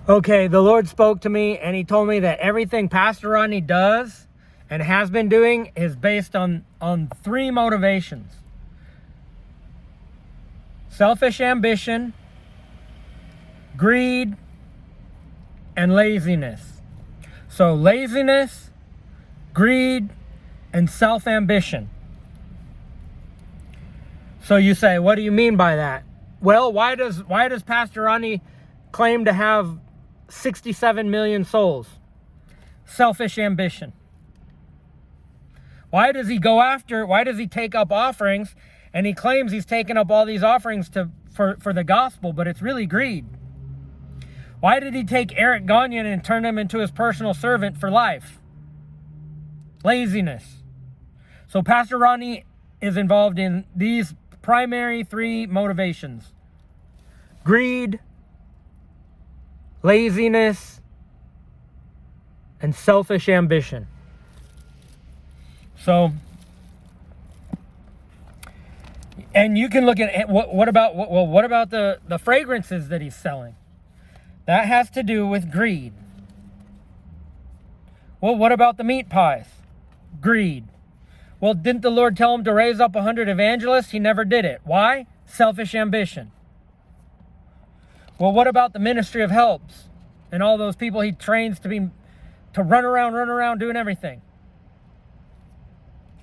Okay, the Lord spoke to me and he told me that everything Pastor Rodney does and has been doing is based on three motivations: selfish ambition, greed, and laziness. So laziness, greed, and self-ambition. So you say, what do you mean by that? Well, why does Pastor Rodney claim to have 67 million souls? Selfish ambition. Why does he take up offerings, and he claims he's taken up all these offerings for the gospel, but it's really greed? Why did he take Eric Gagnon and turn him into his personal servant for life? Laziness. So Pastor Rodney is involved in these primary three motivations: greed, laziness, and selfish ambition. So, and you can look at what about the fragrances that he's selling? That has to do with greed. Well, what about the meat pies? Greed. Well, didn't the Lord tell him to raise up 100 evangelists? He never did it. Why? Selfish ambition. Well, what about the ministry of helps and all those people he trains to run around doing everything?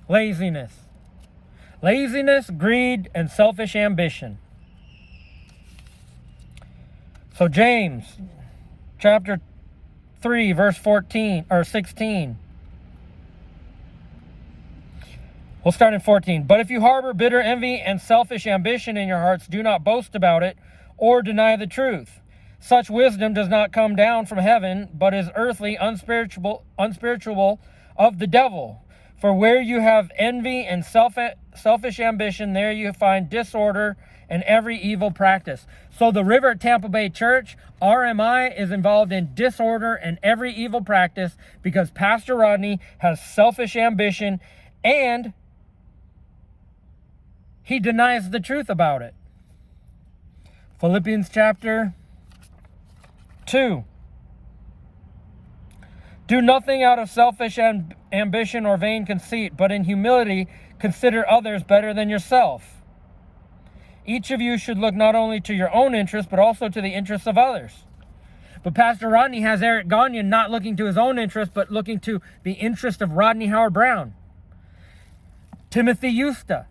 Laziness. Laziness, greed, and selfish ambition. So James chapter 3 verse 14 or 16. We'll start in 14. But if you harbor bitter envy and selfish ambition in your hearts, do not boast about it or deny the truth. Such wisdom does not come down from heaven, but is earthly, unspiritual of the devil. For where you have envy and selfish ambition, there you find disorder and every evil practice. So the River at Tampa Bay Church, RMI, is involved in disorder and every evil practice because Pastor Rodney has selfish ambition and he denies the truth about it. Philippians chapter 2. Do nothing out of selfish ambition or vain conceit, but in humility consider others better than yourself. Each of you should look not only to your own interests, but also to the interests of others. But Pastor Rodney has Eric Gagnon not looking to his own interest, but looking to the interest of Rodney Howard-Browne. Timothy Eusta.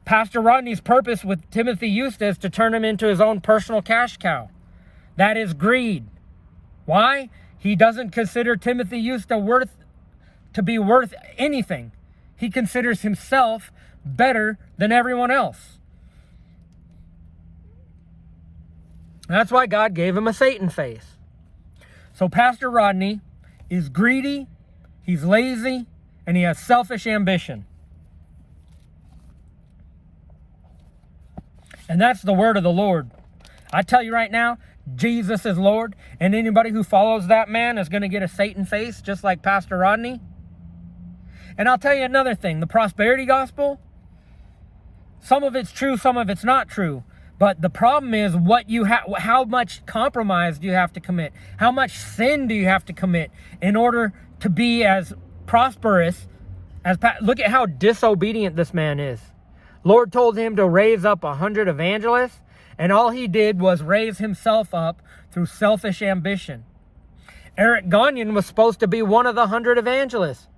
Pastor Rodney's purpose with Timothy Eusta is to turn him into his own personal cash cow. That is greed. Why? He doesn't consider Timothy Eusta to be worth anything. He considers himself better than everyone else. That's why God gave him a Satan face. So Pastor Rodney is greedy, he's lazy, and he has selfish ambition. And that's the word of the Lord. I tell you right now, Jesus is Lord, and anybody who follows that man is going to get a Satan face, just like Pastor Rodney. And I'll tell you another thing, the prosperity gospel, some of it's true, some of it's not true. But the problem is how much compromise do you have to commit? How much sin do you have to commit in order to be as prosperous as look at how disobedient this man is. Lord told him to raise up 100 evangelists, and all he did was raise himself up through selfish ambition. Eric Gagnon was supposed to be one of the 100 evangelists.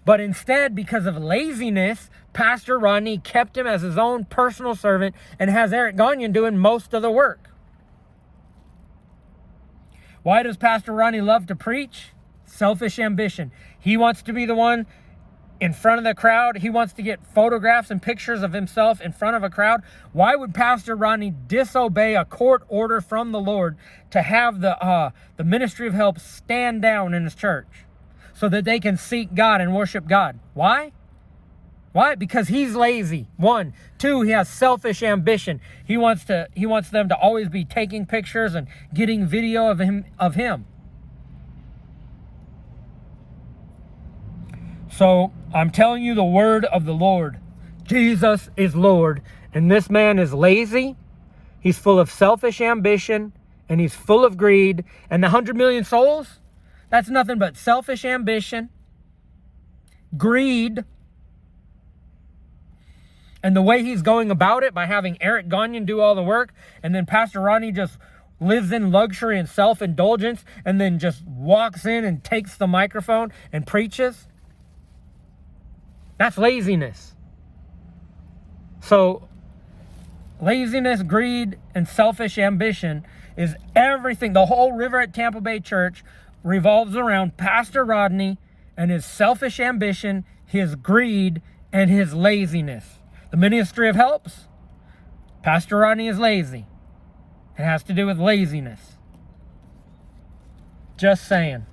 But instead, because of laziness, Pastor Rodney kept him as his own personal servant and has Eric Gagnon doing most of the work. Why does Pastor Rodney love to preach? Selfish ambition. He wants to be the one in front of the crowd. He wants to get photographs and pictures of himself in front of a crowd. Why would Pastor Rodney disobey a court order from the Lord to have the ministry of help stand down in his church so that they can seek God and worship God? Why? Why? Because he's lazy. 1. 2, he has selfish ambition. He wants them to always be taking pictures and getting video of him. So I'm telling you the word of the Lord. Jesus is Lord, and this man is lazy. He's full of selfish ambition, and he's full of greed. And the 100 million souls, that's nothing but selfish ambition, greed, and the way he's going about it by having Eric Gagnon do all the work, and then Pastor Rodney just lives in luxury and self-indulgence, and then just walks in and takes the microphone and preaches. That's laziness. So laziness, greed, and selfish ambition is everything. The whole River at Tampa Bay Church revolves around Pastor Rodney and his selfish ambition, his greed, and his laziness. The ministry of helps, Pastor Rodney is lazy. It has to do with laziness. Just saying.